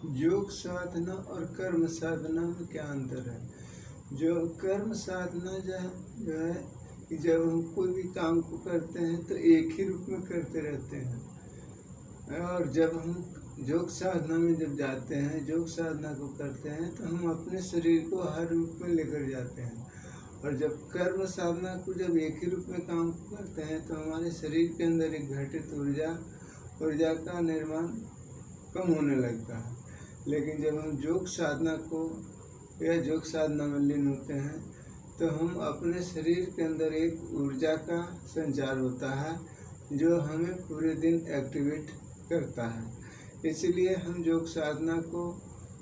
योग साधना और कर्म साधना में क्या अंतर है? जो कर्म साधना जो है कि जब हम कोई भी काम को करते हैं तो एक ही रूप में करते रहते हैं, और जब हम योग साधना में जब जाते हैं, योग साधना को करते हैं तो हम अपने शरीर को हर रूप में लेकर जाते हैं। और जब कर्म साधना को जब एक ही रूप में काम करते हैं तो हमारे शरीर के अंदर एक घटित ऊर्जा का निर्माण कम होने लगता है। लेकिन जब हम योग साधना को या योग साधना में लीन होते हैं तो हम अपने शरीर के अंदर एक ऊर्जा का संचार होता है जो हमें पूरे दिन एक्टिवेट करता है। इसलिए हम योग साधना को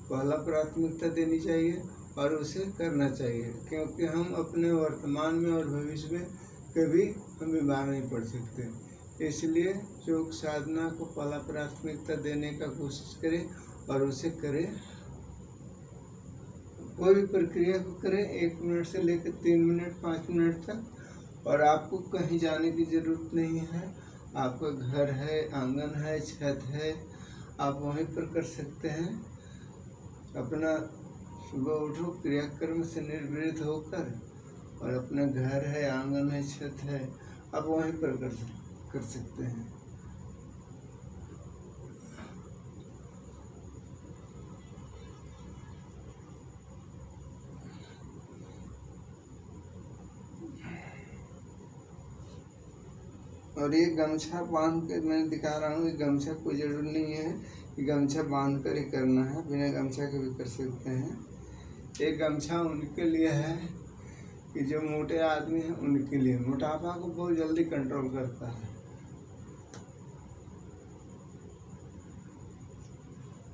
पहला प्राथमिकता देनी चाहिए और उसे करना चाहिए, क्योंकि हम अपने वर्तमान में और भविष्य में कभी हम बीमार नहीं पड़ सकते। इसलिए योग साधना को पहला प्राथमिकता देने का कोशिश करें और उसे करें। कोई भी प्रक्रिया को करें 1 मिनट से लेकर 3 मिनट 5 मिनट तक। और आपको कहीं जाने की ज़रूरत नहीं है। आपका घर है, आंगन है, छत है, आप वहीं पर कर सकते हैं। अपना सुबह उठो, क्रियाक्रम से निर्वृत्त होकर, और अपना घर है, आंगन है, छत है, आप वहीं पर कर सकते हैं। और ये गमछा बांध के मैं दिखा रहा हूँ, ये गमछा कोई ज़रूर नहीं है कि गमछा बांध कर ही करना है, बिना गमछा के भी कर सकते हैं। ये गमछा उनके लिए है कि जो मोटे आदमी हैं उनके लिए, मोटापा को बहुत जल्दी कंट्रोल करता है।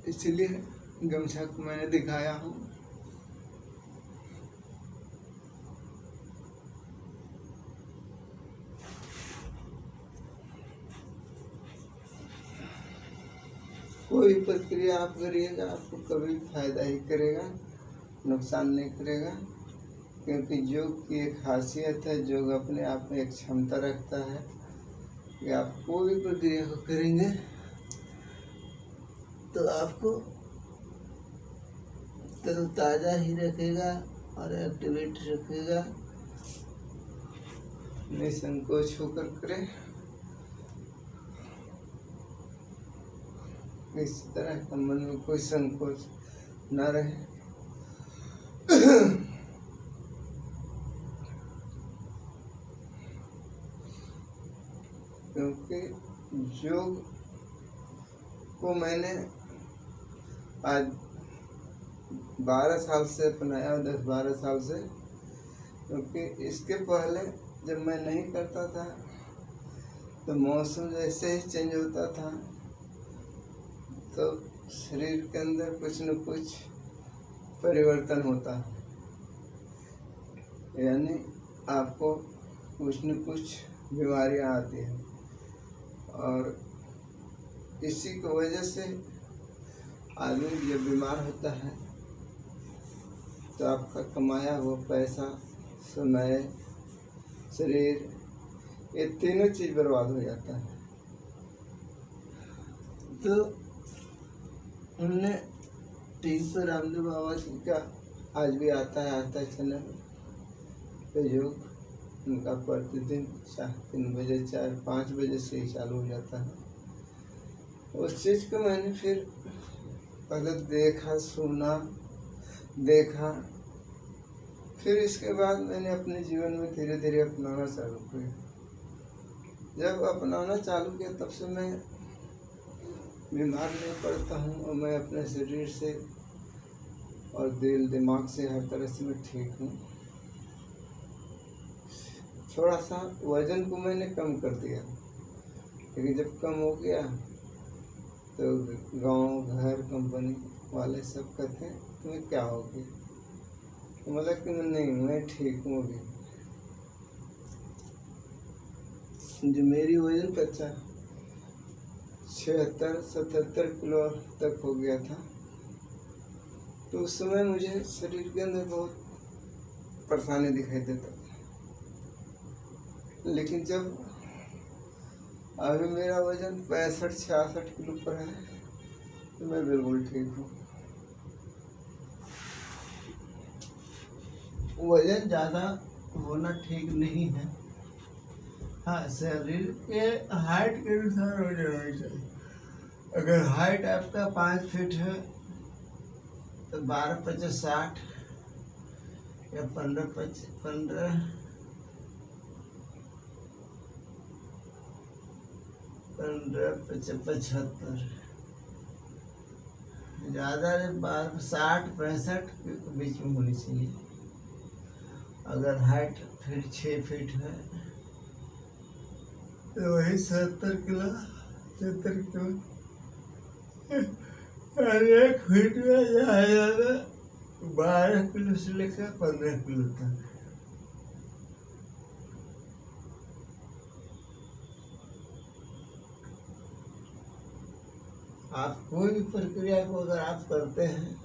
इसलिए गमछा को मैंने दिखाया हूँ। कोई प्रक्रिया आप करिएगा आपको कभी फायदा ही करेगा, नुकसान नहीं करेगा, क्योंकि योग की एक खासियत है, योग अपने आप में एक क्षमता रखता है कि आप कोई भी प्रक्रिया को करेंगे तो आपको तरोताज़ा ही रखेगा और एक्टिवेट रखेगा। निसंकोच होकर करें, किसी तरह का मन में कोई संकोच न रहे। क्योंकि योग को मैंने आज 12 साल से अपनाया, 10-12 साल से। क्योंकि इसके पहले जब मैं नहीं करता था तो मौसम जैसे ही चेंज होता था तो शरीर के अंदर कुछ न कुछ परिवर्तन होता है, यानी आपको कुछ न कुछ बीमारियां आती हैं। और इसी की वजह से आदमी जब बीमार होता है तो आपका कमाया हुआ पैसा, समय, शरीर, ये तीनों चीज़ बर्बाद हो जाता है। तो हमने टीवी पर रामदेव बाबा जी का आज भी आता है चैनल पे योग, उनका प्रतिदिन 3 बजे 4-5 बजे से ही चालू हो जाता है। उस चीज़ को मैंने फिर पहले देखा, सुना, देखा, फिर इसके बाद मैंने अपने जीवन में धीरे धीरे अपनाना चालू किया। जब अपनाना चालू किया तब से मैं बीमार नहीं पड़ता हूँ और मैं अपने शरीर से और दिल दिमाग से हर तरह से मैं ठीक हूँ। थोड़ा सा वजन को मैंने कम कर दिया, लेकिन जब कम हो गया तो गांव, घर, कंपनी वाले सब कहते हैं तुम्हें क्या हो गया, तो मतलब कि मैं ठीक हूँ। अभी जो मेरी वजन 76-77 किलो तक हो गया था, तो उस समय मुझे शरीर के अंदर बहुत परेशानी दिखाई देता था। लेकिन जब अभी मेरा वजन 65-66 किलो पर है मैं बिल्कुल ठीक हूँ। वजन ज़्यादा होना ठीक नहीं है। हाँ, शरीर के हाइट के अनुसार हो जाना चाहिए। अगर हाइट आपका 5 फीट है तो 12×5=60 या 15×5=75। ज़्यादा 60-65 के बीच में होनी चाहिए। अगर हाइट फिर 6 फीट है तो वही 70 किलो 70 किलो। और 1 फीट में ज़्यादा 12 किलो से लेकर 15 किलो तक। आप कोई भी प्रक्रिया को अगर आप करते हैं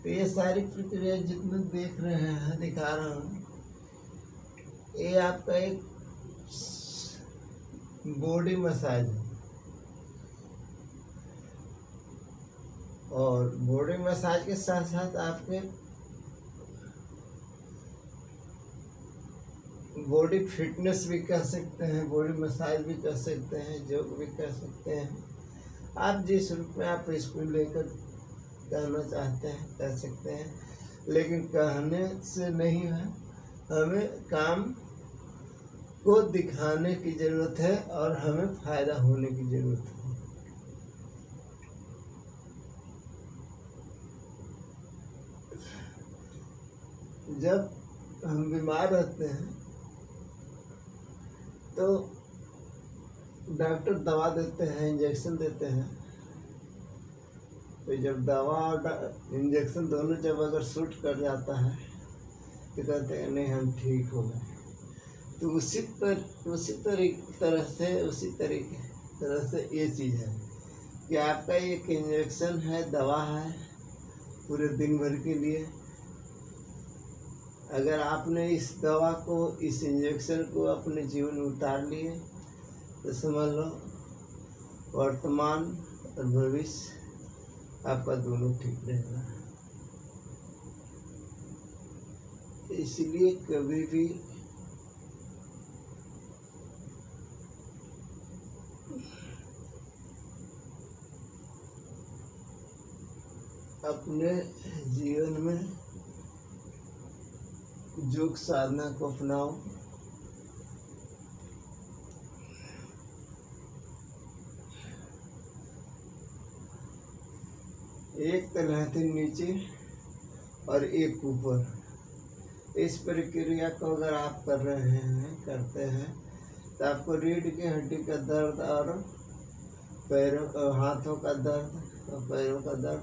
तो ये सारी प्रक्रिया जितने देख रहे हैं, दिखा रहा हूँ, ये आपका एक बॉडी मसाज है। और बॉडी मसाज के साथ साथ आपके बॉडी फिटनेस भी कर सकते हैं, बॉडी मसाज भी कर सकते हैं, योग भी कर सकते हैं। आप जिस रूप में आप इसको लेकर कहना चाहते हैं कह सकते हैं, लेकिन कहने से नहीं है, हमें काम को दिखाने की ज़रूरत है और हमें फायदा होने की ज़रूरत है। जब हम बीमार रहते हैं तो डॉक्टर दवा देते हैं, इंजेक्शन देते हैं। तो जब दवा और इंजेक्शन दोनों जब अगर सूट कर जाता है तो कहते हैं नहीं हम ठीक हो गए। तो उसी तरह से ये चीज़ है कि आपका एक इंजेक्शन है, दवा है पूरे दिन भर के लिए। अगर आपने इस दवा को, इस इंजेक्शन को अपने जीवन में उतार लिए तो समझ लो वर्तमान और भविष्य आपका दोनों ठीक रहेगा। इसलिए कभी भी अपने जीवन में योग साधना को अपनाओ। एक तलहटी नीचे और एक ऊपर। इस प्रक्रिया को अगर आप कर रहे हैं, करते हैं, तो आपको रीढ़ की हड्डी का दर्द और पैरों, हाथों का दर्द और पैरों का दर्द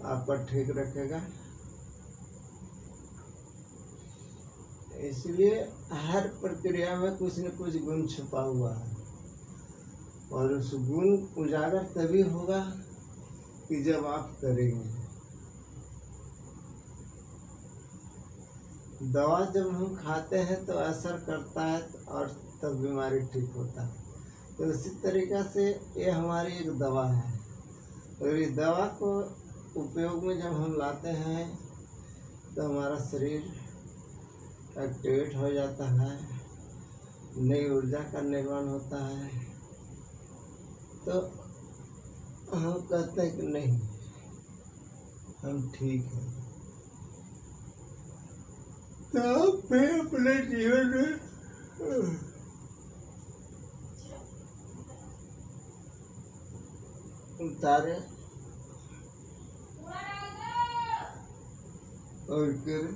आपका ठीक रखेगा। इसलिए हर प्रक्रिया में कुछ न कुछ गुण छुपा हुआ है और उस गुण उजागर तभी होगा कि जब आप करेंगे। दवा जब हम खाते हैं तो असर करता है और तब बीमारी ठीक होता है। तो उसी तरीक़ा से ये हमारी एक दवा है और इस दवा को उपयोग में जब हम लाते हैं तो हमारा शरीर एक्टिवेट हो जाता है, नई ऊर्जा का निर्माण होता है। तो हम कहते हैं कि नहीं हम ठीक हैं। तो मैं अपने जीवन में उतारे और करें।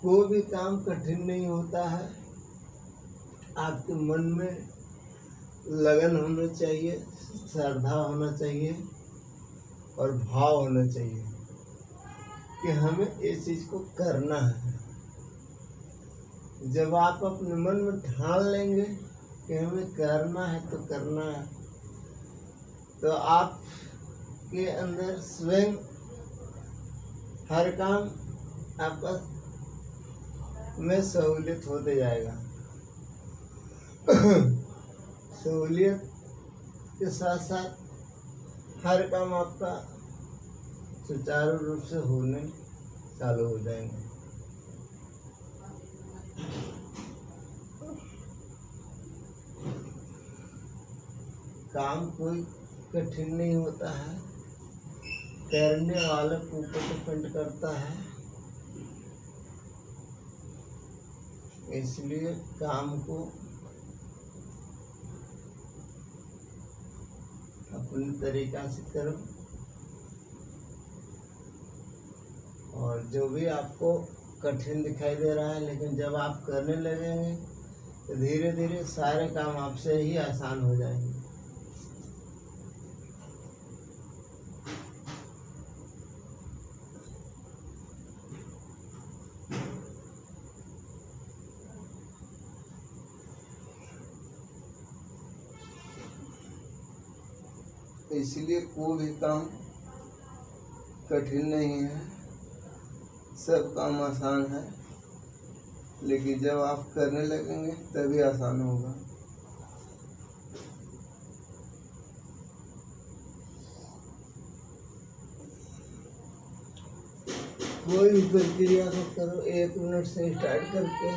कोई भी काम कठिन नहीं होता है। आपके मन में लगन होना चाहिए, श्रद्धा होना चाहिए और भाव होना चाहिए कि हमें इस चीज़ को करना है। जब आप अपने मन में ठान लेंगे कि हमें करना है तो करना है, तो आपके अंदर स्वयं हर काम आपका में सहूलियत होते जाएगा। सहूलियत के साथ साथ हर काम आपका सुचारू रूप से होने चालू हो जाएंगे। काम कोई कठिन नहीं होता है, करने वाले के ऊपर डिपेंड करता है। इसलिए काम को अपने तरीका से करो, और जो भी आपको कठिन दिखाई दे रहा है, लेकिन जब आप करने लगेंगे तो धीरे धीरे सारे काम आपसे ही आसान हो जाएंगे। इसलिए कोई भी काम कठिन नहीं है, सब काम आसान है, लेकिन जब आप करने लगेंगे तभी आसान होगा। कोई भी प्रक्रिया को करो 1 मिनट से स्टार्ट करके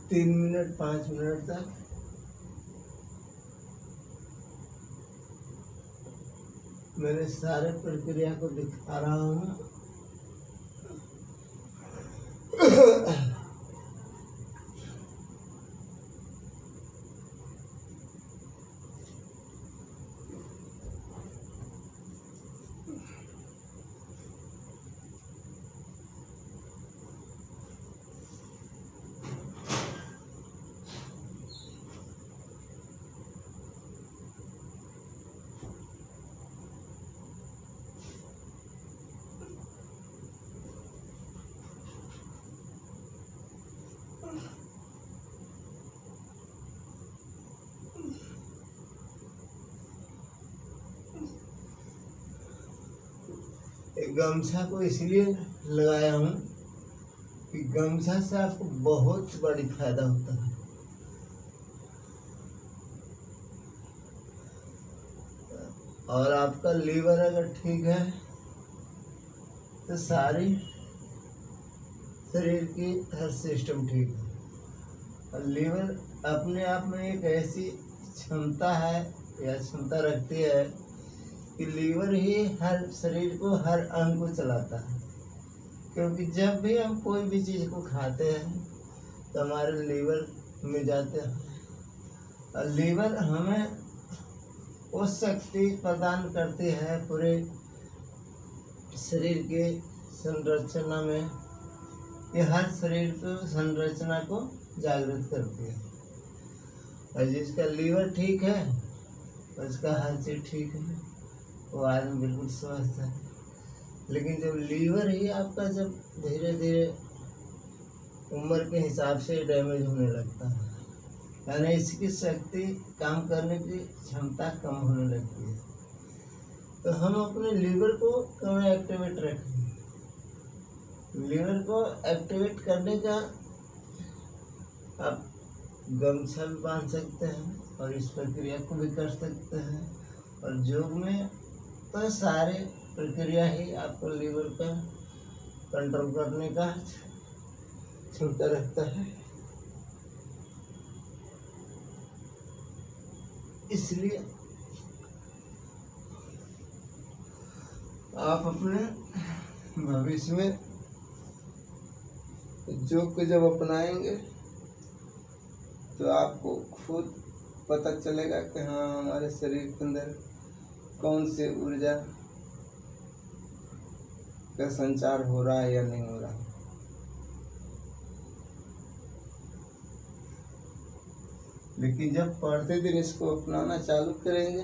3 मिनट 5 मिनट तक, मैंने सारे प्रक्रिया को दिखा रहा हूँ। गमछा को इसलिए लगाया हूँ कि गमछा से आपको बहुत बड़ी फायदा होता है। और आपका लीवर अगर ठीक है तो सारी शरीर की हर सिस्टम ठीक है। और लीवर अपने आप में एक ऐसी क्षमता है या क्षमता रखती है कि लीवर ही हर शरीर को, हर अंग को चलाता है। क्योंकि जब भी हम कोई भी चीज़ को खाते हैं तो हमारे लीवर में जाते हैं, और लीवर हमें वो शक्ति प्रदान करती है पूरे शरीर के संरचना में, ये हर शरीर को संरचना को जागृत करती है। और जिसका लीवर ठीक है उसका हर चीज़ ठीक है, वो आदमी बिल्कुल स्वस्थ है। लेकिन जब लीवर ही आपका जब धीरे धीरे उम्र के हिसाब से डैमेज होने लगता है, यानी इसकी शक्ति काम करने की क्षमता कम होने लगती है, तो हम अपने लीवर को कम एक्टिवेट रखें। लीवर को एक्टिवेट करने का आप गमछा भी बांध सकते हैं और इस प्रक्रिया को भी कर सकते हैं। और योग में तो सारे प्रक्रिया ही आपको लीवर का कंट्रोल करने का क्षमता रखता है। इसलिए आप अपने भविष्य में योग को जब अपनाएंगे तो आपको खुद पता चलेगा कि हाँ, हमारे शरीर के अंदर कौन सी ऊर्जा का संचार हो रहा है या नहीं हो रहा। लेकिन जब पढ़ते दिन इसको अपनाना चालू करेंगे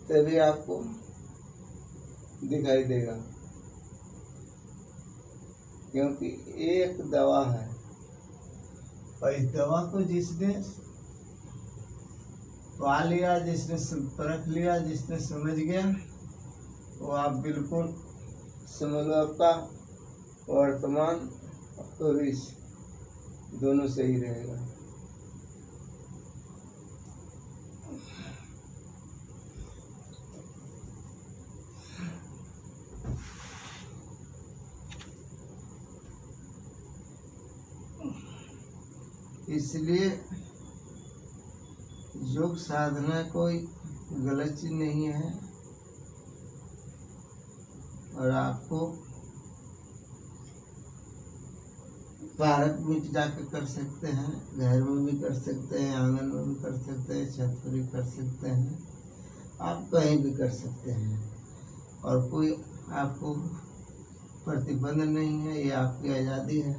तभी आपको दिखाई देगा, क्योंकि एक दवा है और इस दवा को जिसने पा लिया, जिसने परख लिया, जिसने समझ गया, वो आप बिल्कुल समझ लो आपका वर्तमान और भविष्य दोनों सही रहेगा। इसलिए योग साधना कोई गलत चीज नहीं है, और आपको पार्क में जाकर कर सकते हैं, घर में भी कर सकते हैं, आंगन में भी कर सकते हैं, छत पर भी कर सकते हैं, आप कहीं भी कर सकते हैं, और कोई आपको प्रतिबंध नहीं है, ये आपकी आज़ादी है।